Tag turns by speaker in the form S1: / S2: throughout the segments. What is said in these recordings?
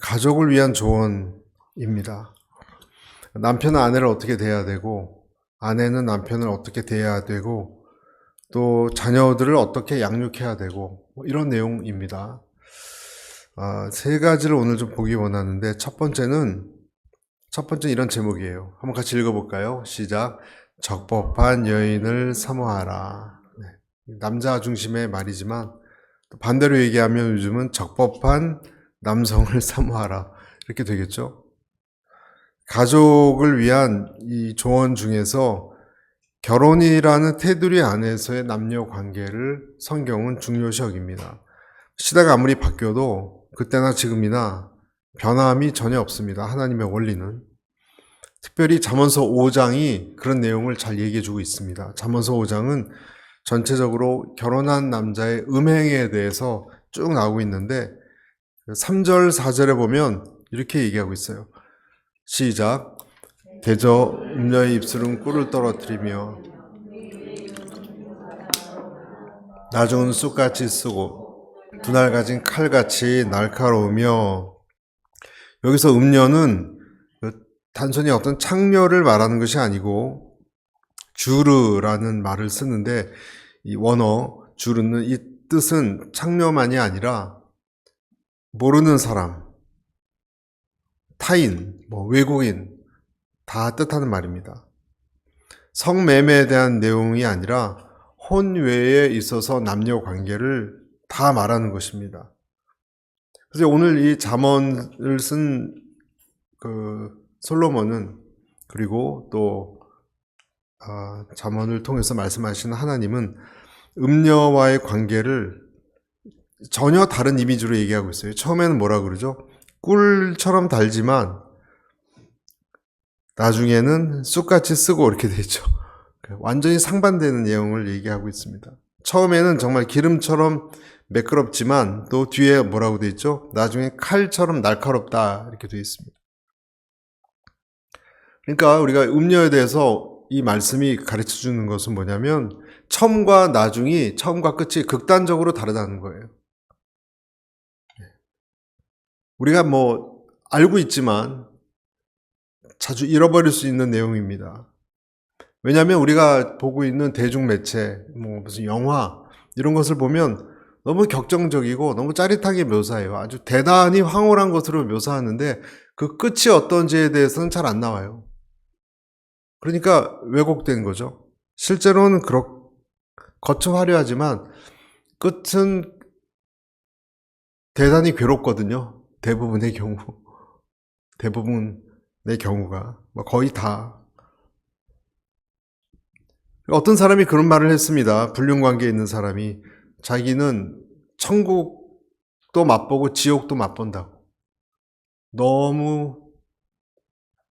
S1: 가족을 위한 조언입니다. 남편은 아내를 어떻게 대해야 되고, 아내는 남편을 어떻게 대해야 되고, 또 자녀들을 어떻게 양육해야 되고, 이런 내용입니다. 세 가지를 오늘 좀 보기 원하는데, 첫 번째는 이런 제목이에요. 한번 같이 읽어볼까요? 시작. 적법한 여인을 사모하라. 네. 남자 중심의 말이지만, 또 반대로 얘기하면 요즘은 적법한 남성을 사모하라. 이렇게 되겠죠? 가족을 위한 이 조언 중에서 결혼이라는 테두리 안에서의 남녀 관계를 성경은 중요시 여깁니다. 시대가 아무리 바뀌어도 그때나 지금이나 변함이 전혀 없습니다. 하나님의 원리는. 특별히 잠언서 5장이 그런 내용을 잘 얘기해주고 있습니다. 잠언서 5장은 전체적으로 결혼한 남자의 음행에 대해서 쭉 나오고 있는데 3절, 4절에 보면 이렇게 얘기하고 있어요. 시작. 대저 음녀의 입술은 꿀을 떨어뜨리며 나중은 쑥같이 쓰고 두날 가진 칼같이 날카로우며, 여기서 음녀는 단순히 어떤 창녀를 말하는 것이 아니고 주르라는 말을 쓰는데, 이 원어 주르는 이 뜻은 창녀만이 아니라 모르는 사람, 타인, 외국인 다 뜻하는 말입니다. 성매매에 대한 내용이 아니라 혼외에 있어서 남녀 관계를 다 말하는 것입니다. 그래서 오늘 이 잠언을 쓴 솔로몬은, 그리고 또 잠언을 통해서 말씀하시는 하나님은 음녀와의 관계를 전혀 다른 이미지로 얘기하고 있어요. 처음에는 뭐라 그러죠? 꿀처럼 달지만 나중에는 쑥같이 쓰고 이렇게 되죠. 완전히 상반되는 내용을 얘기하고 있습니다. 처음에는 정말 기름처럼 매끄럽지만 또 뒤에 뭐라고 되어 있죠? 나중에 칼처럼 날카롭다 이렇게 되어 있습니다. 그러니까 우리가 음녀에 대해서 이 말씀이 가르쳐 주는 것은 뭐냐면 처음과 나중이, 처음과 끝이 극단적으로 다르다는 거예요. 우리가 알고 있지만 자주 잃어버릴 수 있는 내용입니다. 왜냐하면 우리가 보고 있는 대중매체, 무슨 영화 이런 것을 보면 너무 격정적이고 너무 짜릿하게 묘사해요. 아주 대단히 황홀한 것으로 묘사하는데 그 끝이 어떤지에 대해서는 잘 안 나와요. 그러니까 왜곡된 거죠. 실제로는 겉은 화려하지만 끝은 대단히 괴롭거든요. 대부분의 경우가 거의 다. 어떤 사람이 그런 말을 했습니다. 불륜관계에 있는 사람이 자기는 천국도 맛보고 지옥도 맛본다고. 너무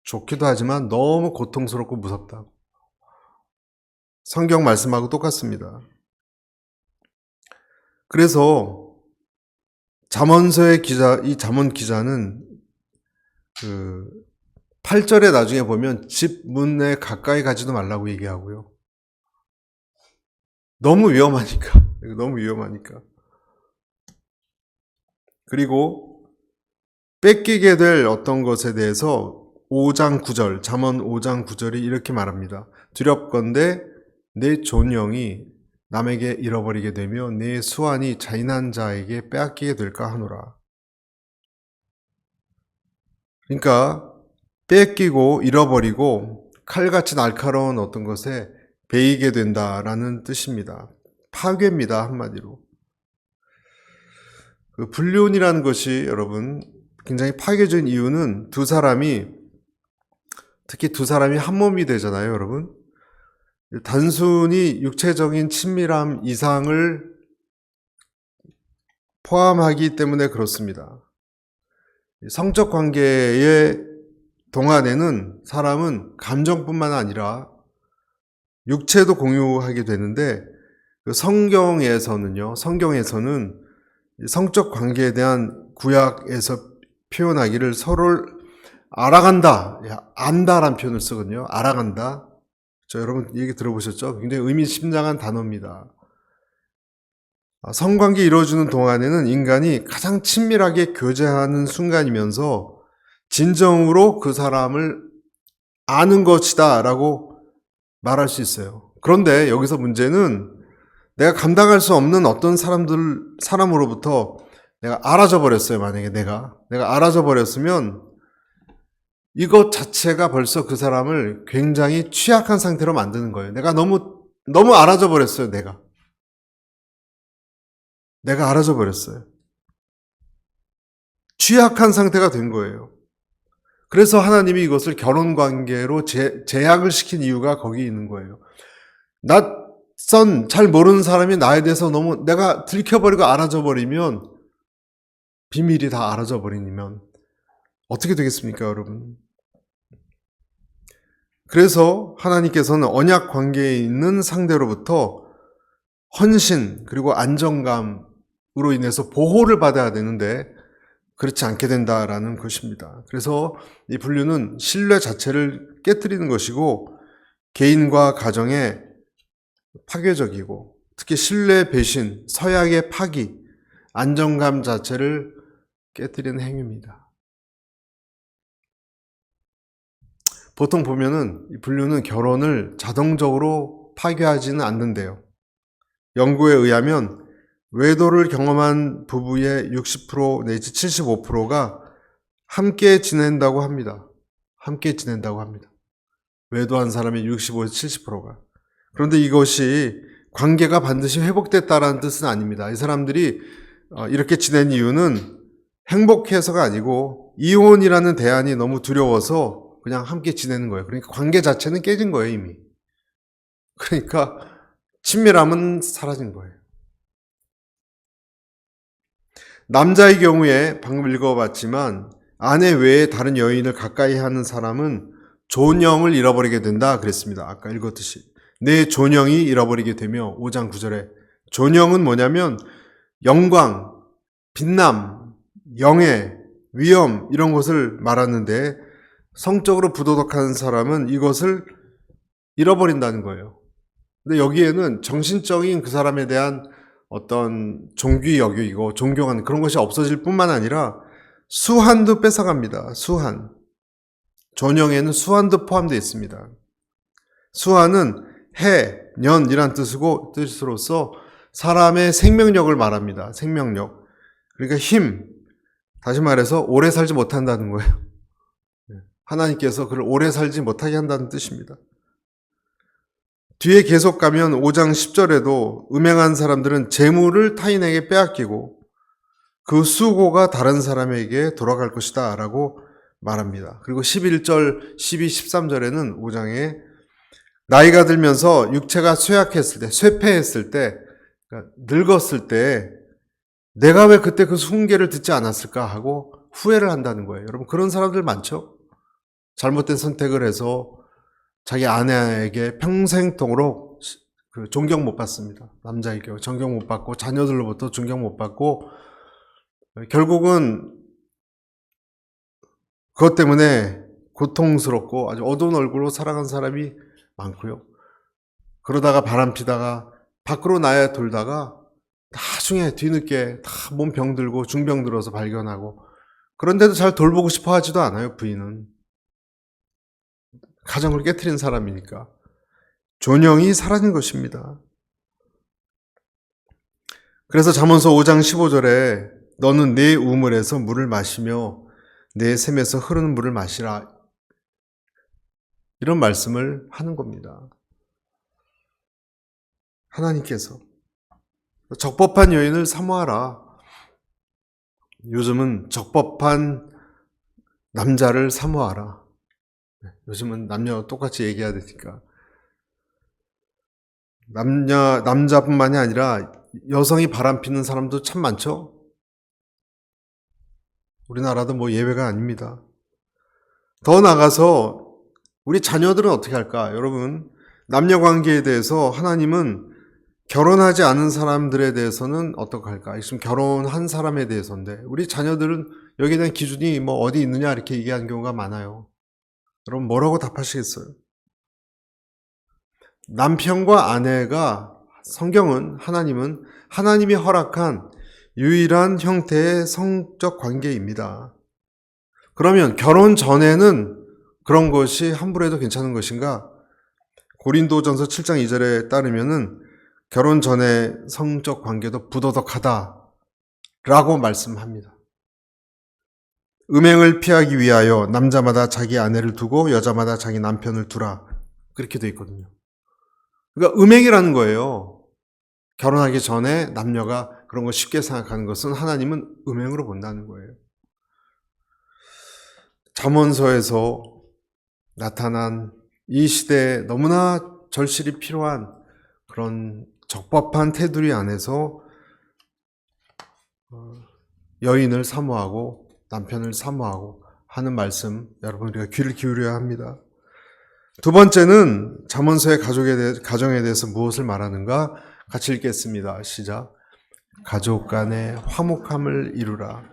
S1: 좋기도 하지만 너무 고통스럽고 무섭다고. 성경 말씀하고 똑같습니다. 그래서 잠언서의 이 잠언 기자는 8절에 나중에 보면 집 문에 가까이 가지도 말라고 얘기하고요. 너무 위험하니까. 그리고 뺏기게 될 어떤 것에 대해서 5장 9절, 잠언 5장 9절이 이렇게 말합니다. 두렵건대 내 존영이 남에게 잃어버리게 되며 내 수완이 잔인한 자에게 빼앗기게 될까 하노라. 그러니까 뺏기고 잃어버리고 칼같이 날카로운 어떤 것에 베이게 된다라는 뜻입니다. 파괴입니다, 한마디로. 불륜이라는 것이 여러분 굉장히 파괴적인 이유는 특히 두 사람이 한 몸이 되잖아요, 여러분. 단순히 육체적인 친밀함 이상을 포함하기 때문에 그렇습니다. 성적 관계의 동안에는 사람은 감정뿐만 아니라 육체도 공유하게 되는데, 성경에서는 성적 관계에 대한 구약에서 표현하기를 서로를 알아간다, 안다라는 표현을 쓰거든요. 알아간다. 여러분 얘기 들어보셨죠? 굉장히 의미심장한 단어입니다. 성관계 이루어지는 동안에는 인간이 가장 친밀하게 교제하는 순간이면서 진정으로 그 사람을 아는 것이다 라고 말할 수 있어요. 그런데 여기서 문제는 내가 감당할 수 없는 어떤 사람으로부터 내가 알아져 버렸어요. 만약에 내가 알아져 버렸으면 이것 자체가 벌써 그 사람을 굉장히 취약한 상태로 만드는 거예요. 내가 너무 알아져 버렸어요. 내가 알아져 버렸어요. 취약한 상태가 된 거예요. 그래서 하나님이 이것을 결혼 관계로 제약을 시킨 이유가 거기 있는 거예요. 낯선 잘 모르는 사람이 나에 대해서 너무 내가 들켜버리고 알아져 버리면, 비밀이 다 알아져 버리면 어떻게 되겠습니까, 여러분? 그래서 하나님께서는 언약 관계에 있는 상대로부터 헌신 그리고 안정감으로 인해서 보호를 받아야 되는데 그렇지 않게 된다라는 것입니다. 그래서 이 분류는 신뢰 자체를 깨뜨리는 것이고 개인과 가정에 파괴적이고 특히 신뢰 배신, 서약의 파기, 안정감 자체를 깨뜨리는 행위입니다. 보통 보면은 이 분류는 결혼을 자동적으로 파괴하지는 않는데요. 연구에 의하면 외도를 경험한 부부의 60% 내지 75%가 함께 지낸다고 합니다. 함께 지낸다고 합니다. 외도한 사람의 65에서 70%가. 그런데 이것이 관계가 반드시 회복됐다라는 뜻은 아닙니다. 이 사람들이 이렇게 지낸 이유는 행복해서가 아니고 이혼이라는 대안이 너무 두려워서 그냥 함께 지내는 거예요. 그러니까 관계 자체는 깨진 거예요, 이미. 그러니까 친밀함은 사라진 거예요. 남자의 경우에 방금 읽어봤지만 아내 외에 다른 여인을 가까이 하는 사람은 존영을 잃어버리게 된다 그랬습니다. 아까 읽었듯이. 내 존영이 잃어버리게 되며 5장 9절에 존영은 뭐냐면 영광, 빛남, 영예, 위엄 이런 것을 말하는데 성적으로 부도덕한 사람은 이것을 잃어버린다는 거예요. 근데 여기에는 정신적인 그 사람에 대한 어떤 존귀 여기고 존경하는 그런 것이 없어질 뿐만 아니라 수한도 뺏어갑니다. 수한. 존영에는 수한도 포함되어 있습니다. 수한은 해, 년이란 뜻으로서 사람의 생명력을 말합니다. 생명력. 그러니까 힘. 다시 말해서 오래 살지 못한다는 거예요. 하나님께서 그를 오래 살지 못하게 한다는 뜻입니다. 뒤에 계속 가면 5장 10절에도 음행한 사람들은 재물을 타인에게 빼앗기고 그 수고가 다른 사람에게 돌아갈 것이다 라고 말합니다. 그리고 11절, 12, 13절에는 5장에 나이가 들면서 육체가 쇠약했을 때, 쇠폐했을 때, 그러니까 늙었을 때 내가 왜 그때 그 훈계를 듣지 않았을까 하고 후회를 한다는 거예요. 여러분 그런 사람들 많죠? 잘못된 선택을 해서 자기 아내에게 평생통으로 존경 못 받습니다. 남자의 경우 존경 못 받고 자녀들로부터 존경 못 받고 결국은 그것 때문에 고통스럽고 아주 어두운 얼굴로 살아간 사람이 많고요. 그러다가 바람피다가 밖으로 나야 돌다가 나중에 뒤늦게 다 몸 병들고 중병 들어서 발견하고 그런데도 잘 돌보고 싶어 하지도 않아요. 부인은. 가정을 깨트린 사람이니까. 존영이 사라진 것입니다. 그래서 잠언서 5장 15절에 너는 내 우물에서 물을 마시며 내 샘에서 흐르는 물을 마시라. 이런 말씀을 하는 겁니다. 하나님께서 적법한 여인을 사모하라. 요즘은 적법한 남자를 사모하라. 요즘은 남녀 똑같이 얘기해야 되니까. 남자뿐만이 아니라 여성이 바람피는 사람도 참 많죠? 우리나라도 뭐 예외가 아닙니다. 더 나아가서 우리 자녀들은 어떻게 할까? 여러분, 남녀 관계에 대해서 하나님은 결혼하지 않은 사람들에 대해서는 어떻게 할까? 지금 결혼한 사람에 대해서인데 우리 자녀들은 여기에 대한 기준이 뭐 어디 있느냐 이렇게 얘기하는 경우가 많아요. 여러분 뭐라고 답하시겠어요? 남편과 아내가 성경은, 하나님은 하나님이 허락한 유일한 형태의 성적 관계입니다. 그러면 결혼 전에는 그런 것이 함부로 해도 괜찮은 것인가? 고린도전서 7장 2절에 따르면은 결혼 전에 성적 관계도 부도덕하다라고 말씀합니다. 음행을 피하기 위하여 남자마다 자기 아내를 두고 여자마다 자기 남편을 두라. 그렇게 돼 있거든요. 그러니까 음행이라는 거예요. 결혼하기 전에 남녀가 그런 거 쉽게 생각하는 것은 하나님은 음행으로 본다는 거예요. 잠언서에서 나타난 이 시대에 너무나 절실히 필요한 그런 적법한 테두리 안에서 여인을 사모하고 남편을 사모하고 하는 말씀, 여러분 우리가 귀를 기울여야 합니다. 두 번째는 잠언서의 가정에 대해서 무엇을 말하는가? 같이 읽겠습니다. 시작. 가족 간의 화목함을 이루라.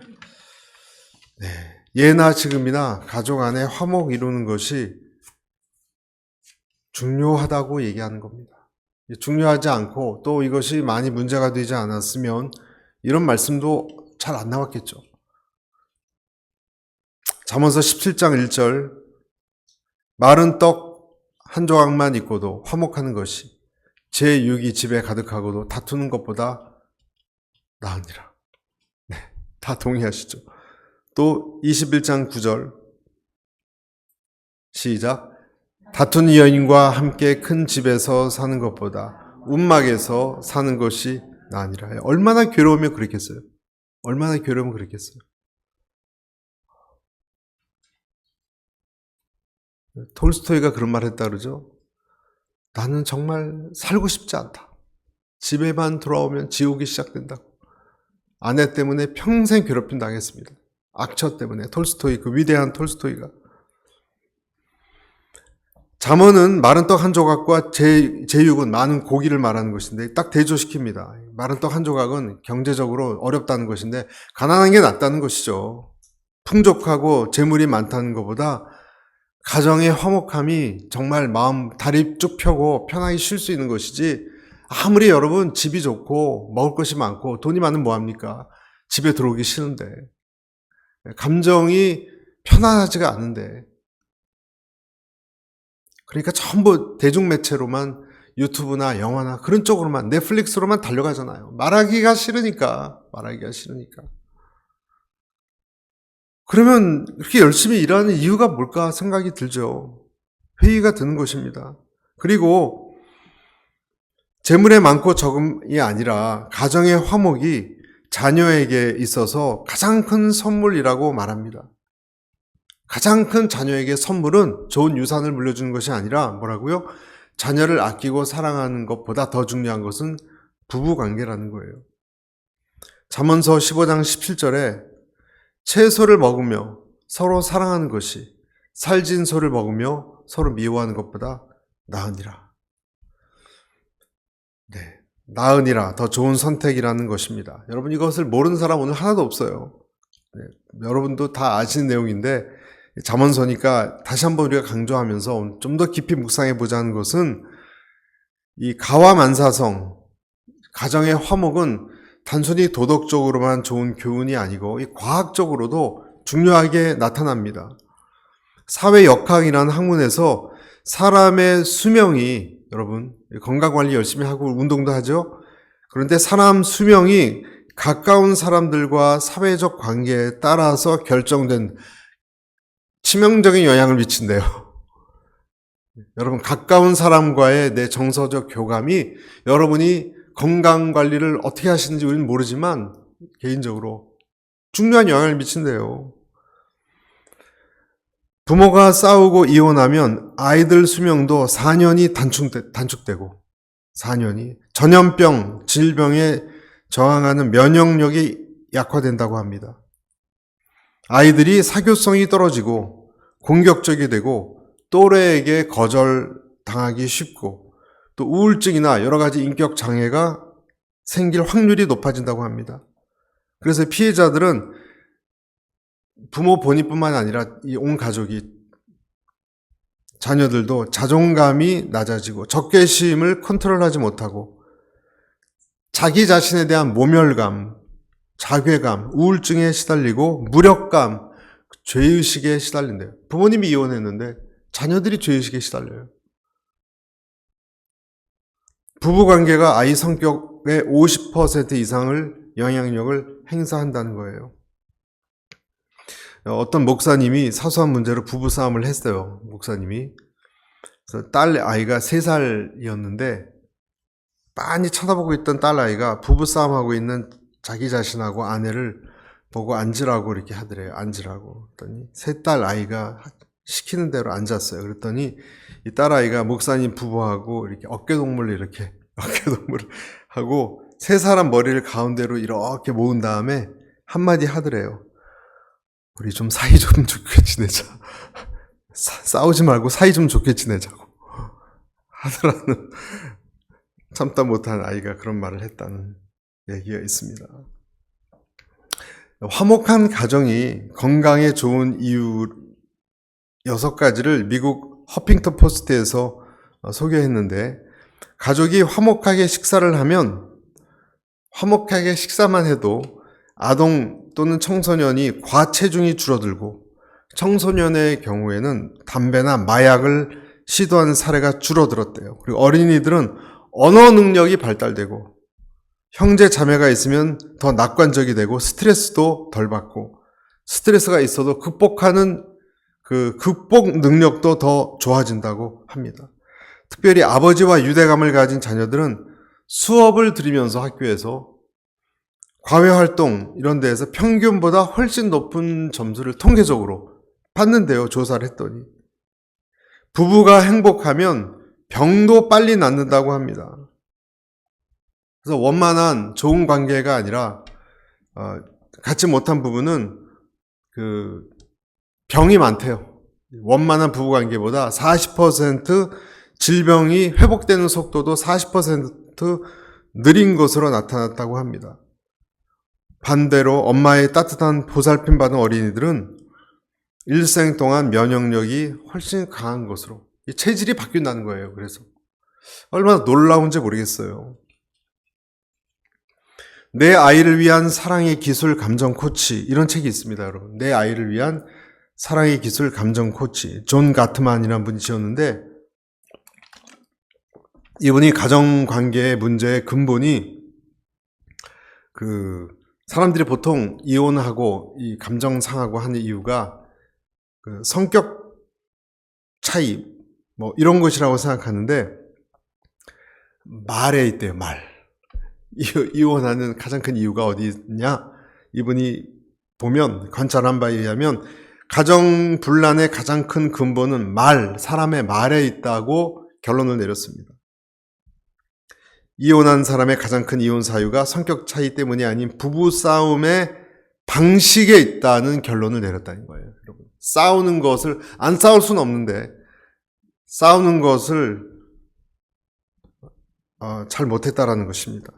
S1: 네. 예나 지금이나 가족 안에 화목 이루는 것이 중요하다고 얘기하는 겁니다. 중요하지 않고 또 이것이 많이 문제가 되지 않았으면 이런 말씀도 잘 안 나왔겠죠. 잠언서 17장 1절 마른 떡 한 조각만 있고도 화목하는 것이 제 육이 집에 가득하고도 다투는 것보다 나으니라. 네, 다 동의하시죠? 또 21장 9절 시작. 다투는 여인과 함께 큰 집에서 사는 것보다 움막에서 사는 것이 나으니라. 얼마나 괴로우면 그랬겠어요? 얼마나 괴로우면 그랬겠어요? 톨스토이가 그런 말 했다 그러죠. 나는 정말 살고 싶지 않다. 집에만 돌아오면 지옥이 시작된다고. 아내 때문에 평생 괴롭힘 당했습니다. 악처 때문에. 톨스토이, 그 위대한 톨스토이가. 잠언은 마른 떡 한 조각과 제육은 많은 고기를 말하는 것인데 딱 대조시킵니다. 마른 떡 한 조각은 경제적으로 어렵다는 것인데 가난한 게 낫다는 것이죠. 풍족하고 재물이 많다는 것보다 가정의 화목함이 정말 마음 다리 쭉 펴고 편하게 쉴 수 있는 것이지, 아무리 여러분 집이 좋고 먹을 것이 많고 돈이 많으면 뭐합니까? 집에 들어오기 싫은데, 감정이 편안하지가 않은데, 그러니까 전부 대중매체로만, 유튜브나 영화나 그런 쪽으로만, 넷플릭스로만 달려가잖아요. 말하기가 싫으니까. 그러면 그렇게 열심히 일하는 이유가 뭘까 생각이 들죠. 회의가 드는 것입니다. 그리고 재물의 많고 적음이 아니라 가정의 화목이 자녀에게 있어서 가장 큰 선물이라고 말합니다. 가장 큰 자녀에게 선물은 좋은 유산을 물려주는 것이 아니라 뭐라고요? 자녀를 아끼고 사랑하는 것보다 더 중요한 것은 부부관계라는 거예요. 잠언서 15장 17절에 채소를 먹으며 서로 사랑하는 것이 살진 소를 먹으며 서로 미워하는 것보다 나으니라. 네, 나으니라, 더 좋은 선택이라는 것입니다. 여러분, 이것을 모르는 사람 오늘 하나도 없어요. 네, 여러분도 다 아시는 내용인데 잠언서니까 다시 한번 우리가 강조하면서 좀 더 깊이 묵상해 보자는 것은, 이 가와만사성, 가정의 화목은 단순히 도덕적으로만 좋은 교훈이 아니고 이 과학적으로도 중요하게 나타납니다. 사회역학이라는 학문에서 사람의 수명이, 여러분 건강관리 열심히 하고 운동도 하죠. 그런데 사람 수명이 가까운 사람들과 사회적 관계에 따라서 결정된 치명적인 영향을 미친대요. 여러분, 가까운 사람과의 내 정서적 교감이 여러분이 건강관리를 어떻게 하시는지 우리는 모르지만 개인적으로 중요한 영향을 미친대요. 부모가 싸우고 이혼하면 아이들 수명도 4년이 단축되고 4년이 전염병, 질병에 저항하는 면역력이 약화된다고 합니다. 아이들이 사교성이 떨어지고 공격적이 되고 또래에게 거절당하기 쉽고 또 우울증이나 여러 가지 인격 장애가 생길 확률이 높아진다고 합니다. 그래서 피해자들은 부모 본인뿐만 아니라 이 온 가족이, 자녀들도 자존감이 낮아지고 적개심을 컨트롤하지 못하고 자기 자신에 대한 모멸감, 자괴감, 우울증에 시달리고 무력감, 죄의식에 시달린대요. 부모님이 이혼했는데 자녀들이 죄의식에 시달려요. 부부관계가 아이 성격의 50% 이상을 영향력을 행사한다는 거예요. 어떤 목사님이 사소한 문제로 부부싸움을 했어요. 목사님이. 그래서 딸 아이가 3살이었는데 빤히 쳐다보고 있던 딸 아이가 부부싸움하고 있는 자기 자신하고 아내를 보고 앉으라고 이렇게 하더래요. 앉으라고. 그랬더니 세 딸 아이가 시키는 대로 앉았어요. 그랬더니 이 딸 아이가 목사님 부부하고 이렇게 어깨동무를 하고 세 사람 머리를 가운데로 이렇게 모은 다음에 한마디 하더래요. 우리 좀 사이 좀 좋게 지내자. 싸우지 말고 사이 좀 좋게 지내자고 하더라는, 참다 못한 아이가 그런 말을 했다는 얘기가 있습니다. 화목한 가정이 건강에 좋은 이유 6가지를 미국 허핑턴 포스트에서 소개했는데, 가족이 화목하게 식사를 하면, 화목하게 식사만 해도 아동 또는 청소년이 과체중이 줄어들고, 청소년의 경우에는 담배나 마약을 시도하는 사례가 줄어들었대요. 그리고 어린이들은 언어 능력이 발달되고, 형제 자매가 있으면 더 낙관적이 되고 스트레스도 덜 받고, 스트레스가 있어도 극복하는 그 극복 능력도 더 좋아진다고 합니다. 특별히 아버지와 유대감을 가진 자녀들은 수업을 들으면서 학교에서 과외활동 이런 데에서 평균보다 훨씬 높은 점수를 통계적으로 받는데요. 조사를 했더니. 부부가 행복하면 병도 빨리 낫는다고 합니다. 그래서 원만한 좋은 관계가 아니라 갖지 못한 부부는 병이 많대요. 원만한 부부 관계보다 40% 질병이 회복되는 속도도 40% 느린 것으로 나타났다고 합니다. 반대로 엄마의 따뜻한 보살핌 받은 어린이들은 일생 동안 면역력이 훨씬 강한 것으로, 체질이 바뀐다는 거예요. 그래서 얼마나 놀라운지 모르겠어요. 내 아이를 위한 사랑의 기술 감정 코치, 이런 책이 있습니다, 여러분. 내 아이를 위한 사랑의 기술 감정 코치, 존 가트만이라는 분이 지었는데, 이분이 가정관계의 문제의 근본이 사람들이 보통 이혼하고 이 감정 상하고 하는 이유가 성격 차이 이런 것이라고 생각하는데, 말에 있대요. 말. 이혼하는 가장 큰 이유가 어디 있냐? 이분이 보면, 관찰한 바에 의하면 가정 분란의 가장 큰 근본은 사람의 말에 있다고 결론을 내렸습니다. 이혼한 사람의 가장 큰 이혼 사유가 성격 차이 때문이 아닌 부부 싸움의 방식에 있다는 결론을 내렸다는 거예요. 여러분, 싸우는 것을, 안 싸울 수는 없는데 싸우는 것을 잘 못했다라는 것입니다.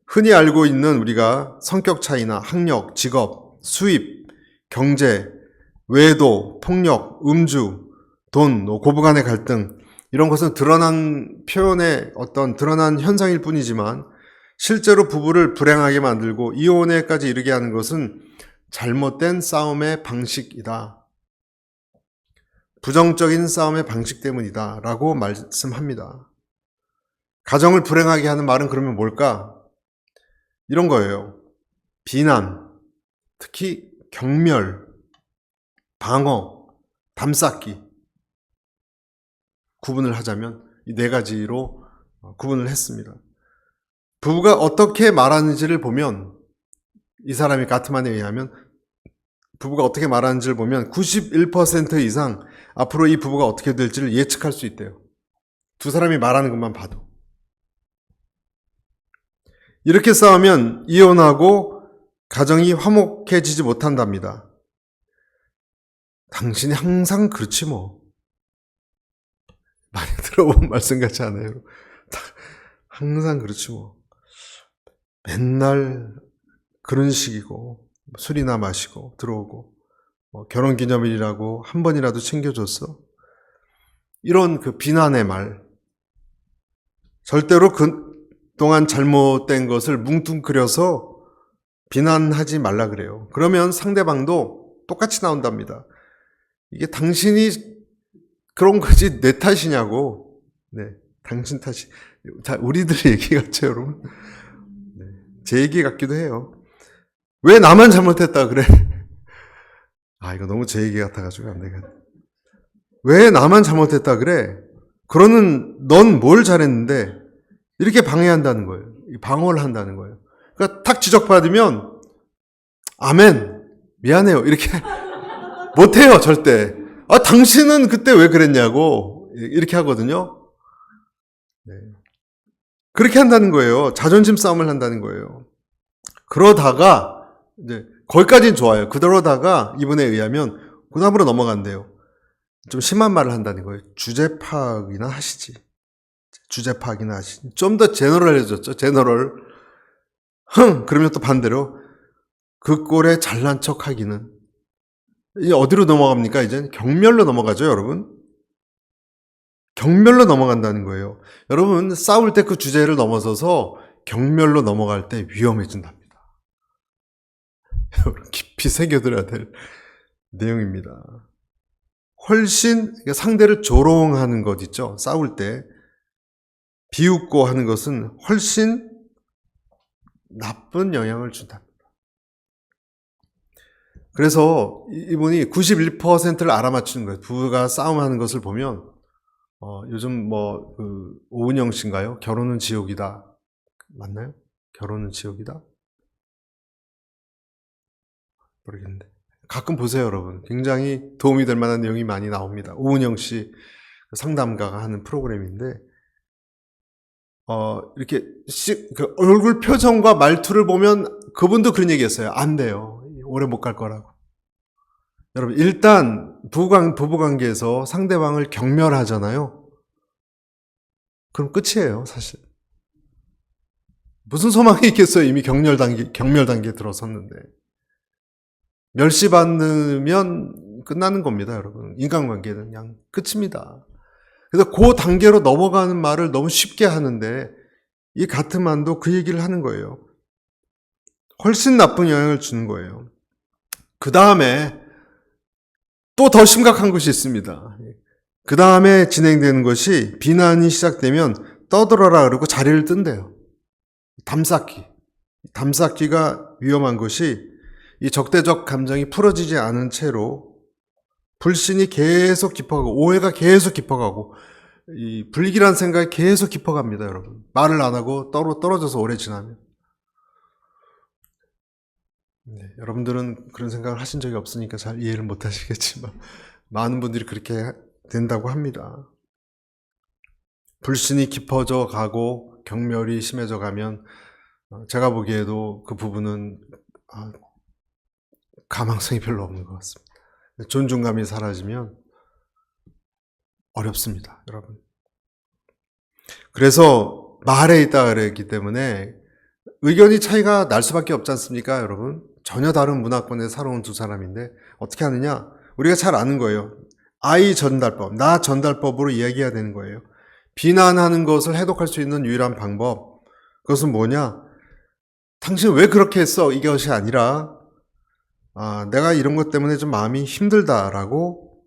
S1: 흔히 알고 있는 우리가 성격 차이나 학력, 직업, 수입, 경제, 외도, 폭력, 음주, 돈, 고부간의 갈등, 이런 것은 드러난 표현의 드러난 현상일 뿐이지만, 실제로 부부를 불행하게 만들고 이혼에까지 이르게 하는 것은 잘못된 싸움의 방식이다. 부정적인 싸움의 방식 때문이다 라고 말씀합니다. 가정을 불행하게 하는 말은 그러면 뭘까? 이런 거예요. 비난, 특히 경멸, 방어, 담쌓기. 구분을 하자면 이 4가지로 구분을 했습니다. 부부가 어떻게 말하는지를 보면, 이 사람이 가트만에 의하면 부부가 어떻게 말하는지를 보면 91% 이상 앞으로 이 부부가 어떻게 될지를 예측할 수 있대요. 두 사람이 말하는 것만 봐도. 이렇게 싸우면 이혼하고 가정이 화목해지지 못한답니다. 당신이 항상 그렇지 뭐. 많이 들어본 말씀 같지 않아요? 항상 그렇지 뭐. 맨날 그런 식이고, 술이나 마시고 들어오고, 결혼기념일이라고 한 번이라도 챙겨줬어. 이런 비난의 말. 절대로 동안 잘못된 것을 뭉뚱그려서 비난하지 말라 그래요. 그러면 상대방도 똑같이 나온답니다. 이게 당신이 그런 거지 내 탓이냐고. 네, 당신 탓이. 다 우리들 얘기 같죠, 여러분? 네, 제 얘기 같기도 해요. 왜 나만 잘못했다 그래? 아, 이거 너무 제 얘기 같아가지고 안 되겠네. 왜 나만 잘못했다 그래? 그러는 넌 뭘 잘했는데? 이렇게 방해한다는 거예요. 방어를 한다는 거예요. 그러니까 탁 지적받으면 아멘, 미안해요. 이렇게 못해요, 절대. 아, 당신은 그때 왜 그랬냐고 이렇게 하거든요. 네. 그렇게 한다는 거예요. 자존심 싸움을 한다는 거예요. 그러다가 이제 거기까지는 좋아요. 그러다가 이분에 의하면 그 다음으로 넘어간대요. 좀 심한 말을 한다는 거예요. 주제 파악이나 하시지. 주제 파악이나 하시지. 좀 더 제너럴해졌죠. 제너럴. 그러면 또 반대로 그 꼴에 잘난 척 하기는. 이제 어디로 넘어갑니까? 이제 경멸로 넘어가죠, 여러분. 경멸로 넘어간다는 거예요. 여러분, 싸울 때 그 주제를 넘어서서 경멸로 넘어갈 때 위험해진답니다. 깊이 새겨들어야 될 내용입니다. 훨씬 상대를 조롱하는 것 있죠. 싸울 때 비웃고 하는 것은 훨씬 나쁜 영향을 준답니다. 그래서 이분이 91%를 알아맞추는 거예요. 부부가 싸움하는 것을 보면 요즘 오은영 씨인가요? 결혼은 지옥이다. 맞나요? 결혼은 지옥이다? 모르겠는데. 가끔 보세요, 여러분. 굉장히 도움이 될 만한 내용이 많이 나옵니다. 오은영 씨 상담가가 하는 프로그램인데, 이렇게 그 얼굴 표정과 말투를 보면 그분도 그런 얘기 했어요. 안 돼요. 오래 못 갈 거라고. 여러분, 일단 부부관계에서 상대방을 경멸하잖아요. 그럼 끝이에요, 사실. 무슨 소망이 있겠어요? 이미 경멸 단계에 들어섰는데. 멸시받으면 끝나는 겁니다, 여러분. 인간관계는 그냥 끝입니다. 그래서 그 단계로 넘어가는 말을 너무 쉽게 하는데 이 가트만도 그 얘기를 하는 거예요. 훨씬 나쁜 영향을 주는 거예요. 그 다음에 또 더 심각한 것이 있습니다. 그 다음에 진행되는 것이 비난이 시작되면 떠들어라 그러고 자리를 뜬대요. 담쌓기가 위험한 것이 이 적대적 감정이 풀어지지 않은 채로 불신이 계속 깊어가고 오해가 계속 깊어가고 이 불길한 생각이 계속 깊어갑니다, 여러분. 말을 안 하고 떨어져서 오래 지나면. 네, 여러분들은 그런 생각을 하신 적이 없으니까 잘 이해를 못 하시겠지만 많은 분들이 그렇게 된다고 합니다. 불신이 깊어져 가고 경멸이 심해져 가면 제가 보기에도 그 부분은 가망성이 별로 없는 것 같습니다. 존중감이 사라지면 어렵습니다, 여러분. 그래서 말에 있다 그랬기 때문에 의견이 차이가 날 수밖에 없지 않습니까, 여러분? 전혀 다른 문화권에 살아온 두 사람인데 어떻게 하느냐? 우리가 잘 아는 거예요. I 전달법, 나 전달법으로 이야기해야 되는 거예요. 비난하는 것을 해독할 수 있는 유일한 방법, 그것은 뭐냐? 당신 왜 그렇게 했어? 이것이 아니라 내가 이런 것 때문에 좀 마음이 힘들다라고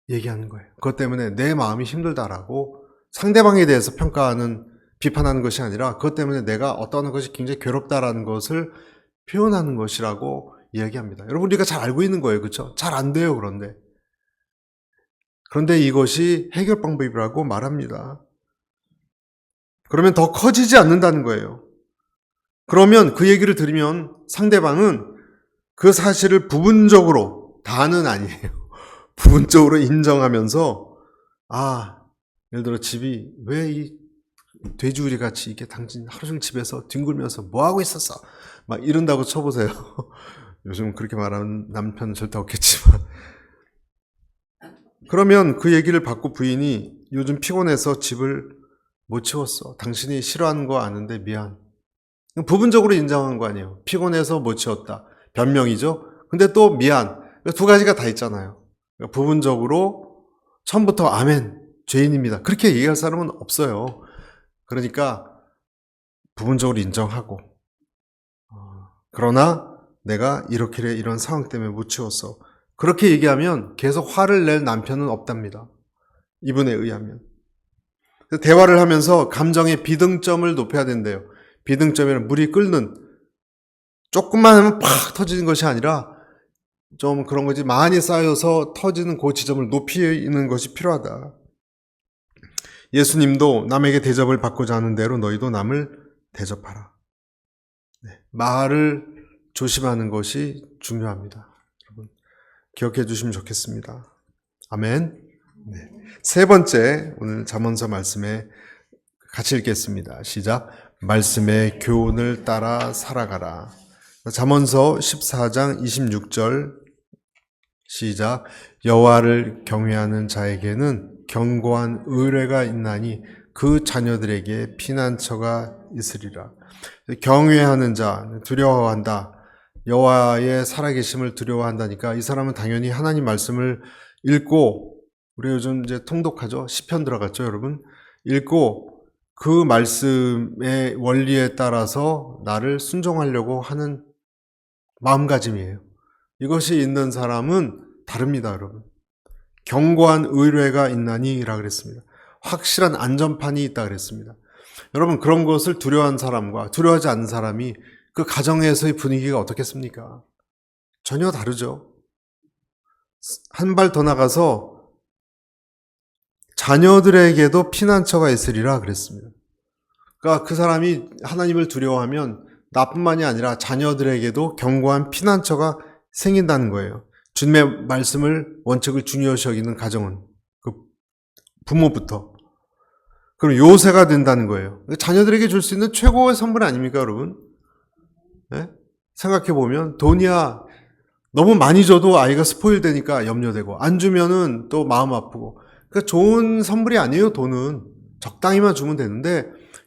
S1: 얘기하는 거예요. 그것 때문에 내 마음이 힘들다라고 상대방에 대해서 비판하는 것이 아니라 그것 때문에 내가 어떤 것이 굉장히 괴롭다라는 것을 표현하는 것이라고 이야기합니다. 여러분, 우리가 잘 알고 있는 거예요. 그렇죠? 잘 안 돼요, 그런데 이것이 해결 방법이라고 말합니다. 그러면 더 커지지 않는다는 거예요. 그러면 그 얘기를 들으면 상대방은 그 사실을 부분적으로, 다는 아니에요. 부분적으로 인정하면서 예를 들어 집이 왜 이 돼지우리 같이 이게 당신 하루 종일 집에서 뒹굴면서 뭐 하고 있었어? 막 이런다고 쳐보세요. 요즘 그렇게 말하는 남편은 절대 없겠지만. 그러면 그 얘기를 받고 부인이 요즘 피곤해서 집을 못 치웠어. 당신이 싫어하는 거 아는데 미안. 부분적으로 인정한 거 아니에요. 피곤해서 못 치웠다. 변명이죠. 근데 또 미안. 두 가지가 다 있잖아요. 부분적으로 처음부터 아멘, 죄인입니다. 그렇게 얘기할 사람은 없어요. 그러니까 부분적으로 인정하고, 그러나 내가 이렇게 이런 상황 때문에 못 치웠어. 그렇게 얘기하면 계속 화를 낼 남편은 없답니다. 이분에 의하면. 대화를 하면서 감정의 비등점을 높여야 된대요. 비등점이란 물이 끓는, 조금만 하면 팍 터지는 것이 아니라 좀 그런 거지, 많이 쌓여서 터지는 그 지점을 높이는 것이 필요하다. 예수님도 남에게 대접을 받고자 하는 대로 너희도 남을 대접하라. 말을 조심하는 것이 중요합니다. 여러분, 기억해 주시면 좋겠습니다. 아멘. 네. 세 번째, 오늘 잠언서 말씀에 같이 읽겠습니다. 시작. 말씀의 교훈을 따라 살아가라. 잠언서 14장 26절 시작. 여호와를 경외하는 자에게는 견고한 의뢰가 있나니 그 자녀들에게 피난처가 있으리라. 경외하는 자, 두려워한다. 여호와의 살아계심을 두려워한다니까 이 사람은 당연히 하나님 말씀을 읽고, 우리 요즘 이제 통독하죠. 시편 들어갔죠, 여러분. 읽고 그 말씀의 원리에 따라서 나를 순종하려고 하는 마음가짐이에요. 이것이 있는 사람은 다릅니다, 여러분. 견고한 의뢰가 있나니라 그랬습니다. 확실한 안전판이 있다 그랬습니다. 여러분, 그런 것을 두려워하는 사람과 두려워하지 않는 사람이 그 가정에서의 분위기가 어떻겠습니까? 전혀 다르죠. 한 발 더 나가서 자녀들에게도 피난처가 있으리라 그랬습니다. 그러니까 그 사람이 하나님을 두려워하면 나뿐만이 아니라 자녀들에게도 견고한 피난처가 생긴다는 거예요. 주님의 말씀을, 원칙을 중요시 여기는 가정은, 그 부모부터. 그럼 요새가 된다는 거예요. 자녀들에게 줄 수 있는 최고의 선물 아닙니까, 여러분? 네? 생각해보면 돈이야 너무 많이 줘도 아이가 스포일 되니까 염려되고, 안 주면은 또 마음 아프고. 그러니까 좋은 선물이 아니에요, 돈은. 적당히만 주면 되는데,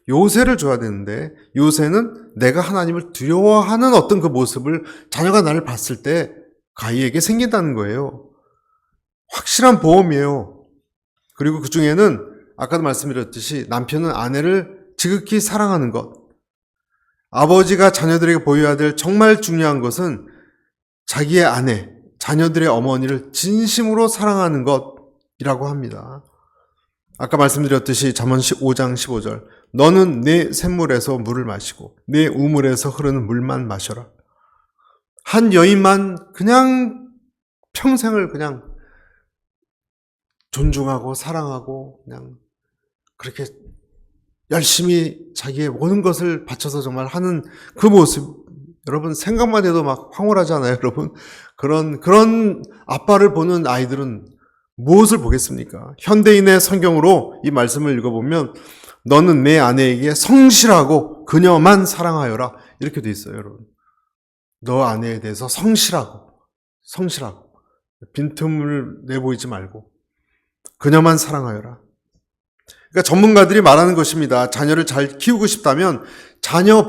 S1: 요새를 줘야 되는데, 요새는 내가 하나님을 두려워하는 어떤 그 모습을 자녀가 나를 봤을 때 그 아이에게 생긴다는 거예요. 확실한 보험이에요. 그리고 그 중에는 아까도 말씀드렸듯이 남편은 아내를 지극히 사랑하는 것. 아버지가 자녀들에게 보여야 될 정말 중요한 것은 자기의 아내, 자녀들의 어머니를 진심으로 사랑하는 것이라고 합니다. 아까 말씀드렸듯이 잠언 5장 15절. 너는 내 샘물에서 물을 마시고 내 우물에서 흐르는 물만 마셔라. 한 여인만 그냥 평생을 그냥 존중하고 사랑하고 그냥 그렇게 열심히 자기의 모든 것을 바쳐서 정말 하는 그 모습, 여러분 생각만 해도 막 황홀하잖아요, 여러분. 그런 아빠를 보는 아이들은 무엇을 보겠습니까? 현대인의 성경으로 이 말씀을 읽어보면 너는 내 아내에게 성실하고 그녀만 사랑하여라 이렇게 돼 있어요, 여러분. 너 아내에 대해서 성실하고 빈틈을 내보이지 말고 그녀만 사랑하여라. 그러니까 전문가들이 말하는 것입니다. 자녀를 잘 키우고 싶다면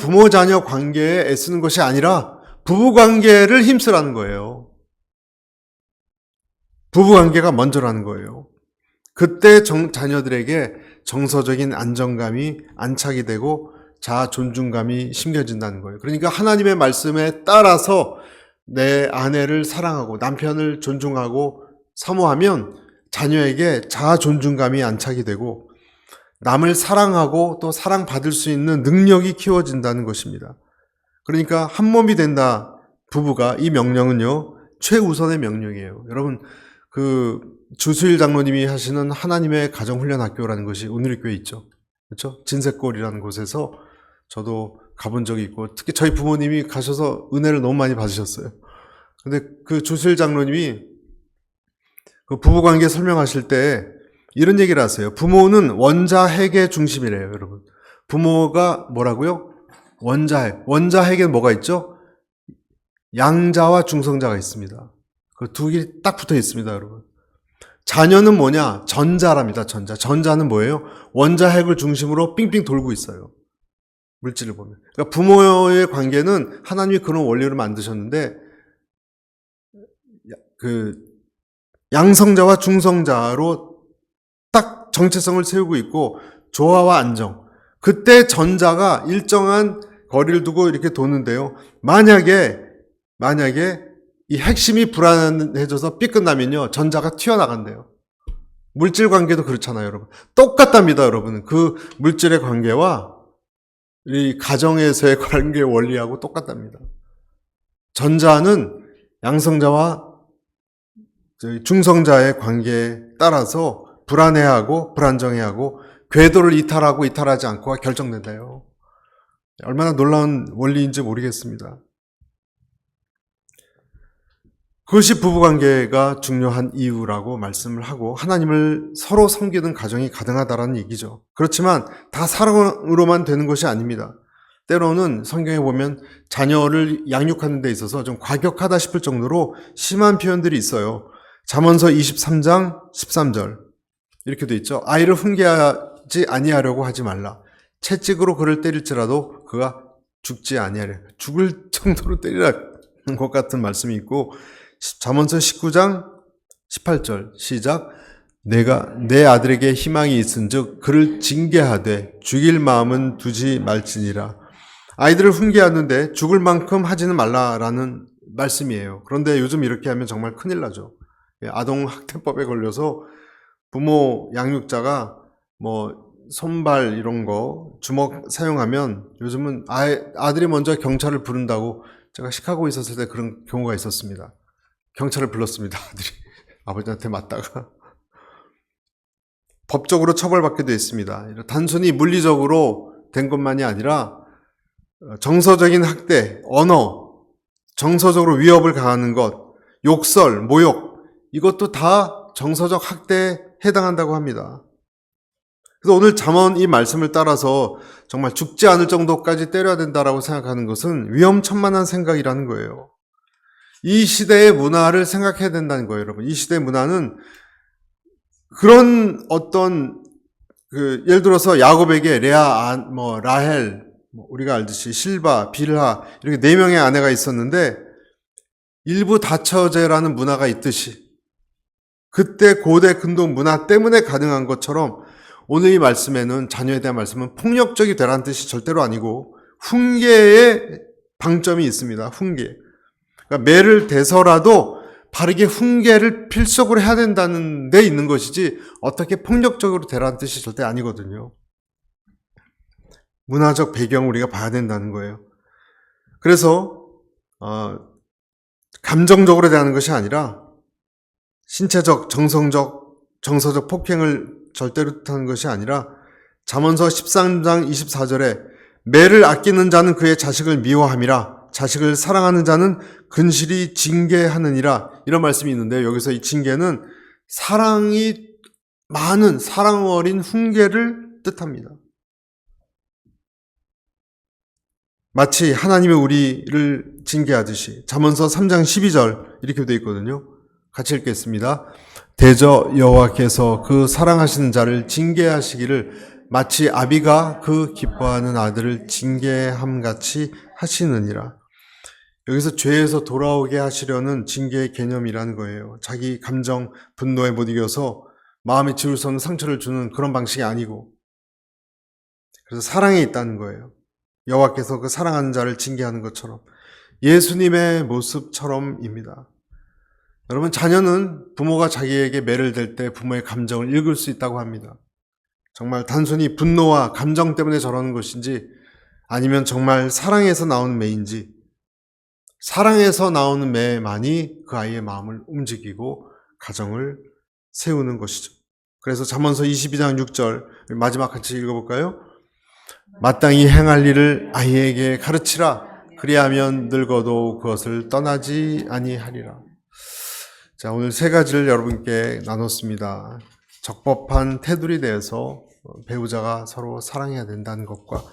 S1: 부모 자녀 관계에 애쓰는 것이 아니라 부부 관계를 힘쓰라는 거예요. 부부 관계가 먼저라는 거예요. 그때 자녀들에게 정서적인 안정감이 안착이 되고 자아 존중감이 심겨진다는 거예요. 그러니까 하나님의 말씀에 따라서 내 아내를 사랑하고 남편을 존중하고 사모하면 자녀에게 자아 존중감이 안착이 되고 남을 사랑하고 또 사랑받을 수 있는 능력이 키워진다는 것입니다. 그러니까 한 몸이 된다 부부가, 이 명령은요 최우선의 명령이에요. 여러분, 그 주수일 장로님이 하시는 하나님의 가정훈련학교라는 것이 오늘의 교회에 있죠. 그렇죠? 진세골이라는 곳에서 저도 가본 적이 있고, 특히 저희 부모님이 가셔서 은혜를 너무 많이 받으셨어요. 근데 그 주수일 장로님이 그 부부관계 설명하실 때 이런 얘기를 하세요. 부모는 원자핵의 중심이래요, 여러분. 부모가 뭐라고요? 원자핵. 원자핵에는 뭐가 있죠? 양자와 중성자가 있습니다. 그 두 개이 딱 붙어 있습니다, 여러분. 자녀는 뭐냐? 전자랍니다, 전자. 전자는 뭐예요? 원자핵을 중심으로 삥삥 돌고 있어요. 물질을 보면. 그러니까 부모의 관계는 하나님이 그런 원리로 만드셨는데, 그 양성자와 중성자로 딱 정체성을 세우고 있고, 조화와 안정. 그때 전자가 일정한 거리를 두고 이렇게 도는데요. 만약에 이 핵심이 불안해져서 삐끗나면요, 전자가 튀어나간대요. 물질 관계도 그렇잖아요, 여러분. 똑같답니다, 여러분. 그 물질의 관계와 이 가정에서의 관계 원리하고 똑같답니다. 전자는 양성자와 중성자의 관계에 따라서 불안해하고 불안정해하고 궤도를 이탈하고 이탈하지 않고가 결정된다요. 얼마나 놀라운 원리인지 모르겠습니다. 그것이 부부관계가 중요한 이유라고 말씀을 하고 하나님을 서로 섬기는 가정이 가능하다라는 얘기죠. 그렇지만 다 사랑으로만 되는 것이 아닙니다. 때로는 성경에 보면 자녀를 양육하는 데 있어서 좀 과격하다 싶을 정도로 심한 표현들이 있어요. 잠언서 23장 13절 이렇게 돼 있죠. 아이를 훈계하지 아니하려고 하지 말라. 채찍으로 그를 때릴지라도 그가 죽지 아니하려. 죽을 정도로 때리라는 것 같은 말씀이 있고, 잠언서 19장 18절 시작. 내가 내 아들에게 희망이 있은즉 그를 징계하되 죽일 마음은 두지 말지니라. 아이들을 훈계하는데 죽을 만큼 하지는 말라라는 말씀이에요. 그런데 요즘 이렇게 하면 정말 큰일 나죠. 아동학대법에 걸려서 부모 양육자가 손발 이런 거 주먹 사용하면 요즘은 아들이 먼저 경찰을 부른다고, 제가 시카고에 있었을 때 그런 경우가 있었습니다. 경찰을 불렀습니다. 아들이 아버지한테 맞다가. 법적으로 처벌받게 되어 있습니다. 단순히 물리적으로 된 것만이 아니라 정서적인 학대, 언어, 정서적으로 위협을 가하는 것, 욕설, 모욕, 이것도 다 정서적 학대에 해당한다고 합니다. 그래서 오늘 잠언 이 말씀을 따라서 정말 죽지 않을 정도까지 때려야 된다라고 생각하는 것은 위험천만한 생각이라는 거예요. 이 시대의 문화를 생각해야 된다는 거예요, 여러분. 이 시대의 문화는 그런 어떤 예를 들어서 야곱에게 레아, 라헬, 우리가 알듯이 실바, 빌하 이렇게 4명의 아내가 있었는데 일부 다처제라는 문화가 있듯이 그때 고대 근동 문화 때문에 가능한 것처럼 오늘 이 말씀에는, 자녀에 대한 말씀은 폭력적이 되라는 뜻이 절대로 아니고 훈계의 방점이 있습니다. 훈계. 그러니까 매를 대서라도 바르게 훈계를 필속으로 해야 된다는 데 있는 것이지 어떻게 폭력적으로 되라는 뜻이 절대 아니거든요. 문화적 배경을 우리가 봐야 된다는 거예요. 그래서 감정적으로 대하는 것이 아니라 신체적, 정서적 폭행을 절대로 뜻하는 것이 아니라 잠언서 13장 24절에 매를 아끼는 자는 그의 자식을 미워함이라 자식을 사랑하는 자는 근실히 징계하느니라, 이런 말씀이 있는데 여기서 이 징계는 사랑이 많은 사랑 어린 훈계를 뜻합니다. 마치 하나님이 우리를 징계하듯이 잠언서 3장 12절 이렇게 되어 있거든요. 같이 읽겠습니다. 대저 여호와께서 그 사랑하시는 자를 징계하시기를 마치 아비가 그 기뻐하는 아들을 징계함같이 하시느니라. 여기서 죄에서 돌아오게 하시려는 징계의 개념이라는 거예요. 자기 감정, 분노에 못 이겨서 마음에 지울 수 없는 상처를 주는 그런 방식이 아니고, 그래서 사랑에 있다는 거예요. 여호와께서 그 사랑하는 자를 징계하는 것처럼 예수님의 모습처럼입니다. 여러분, 자녀는 부모가 자기에게 매를 댈 때 부모의 감정을 읽을 수 있다고 합니다. 정말 단순히 분노와 감정 때문에 저러는 것인지 아니면 정말 사랑에서 나오는 매인지, 사랑에서 나오는 매만이 그 아이의 마음을 움직이고 가정을 세우는 것이죠. 그래서 잠언서 22장 6절 마지막 같이 읽어볼까요? 마땅히 행할 일을 아이에게 가르치라. 그리하면 늙어도 그것을 떠나지 아니하리라. 자, 오늘 3가지를 여러분께 나눴습니다. 적법한 테두리 내에서 배우자가 서로 사랑해야 된다는 것과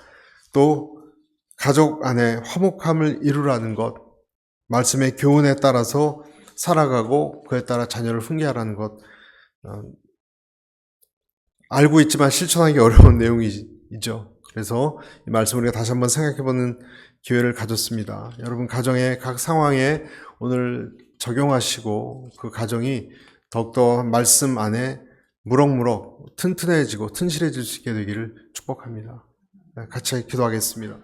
S1: 또 가족 안에 화목함을 이루라는 것, 말씀의 교훈에 따라서 살아가고 그에 따라 자녀를 훈계하라는 것, 알고 있지만 실천하기 어려운 내용이죠. 그래서 이 말씀을 우리가 다시 한번 생각해보는 기회를 가졌습니다. 여러분 가정의 각 상황에 오늘 적용하시고 그 가정이 더욱더 말씀 안에 무럭무럭 튼튼해지고 튼실해질 수 있게 되기를 축복합니다. 같이 기도하겠습니다.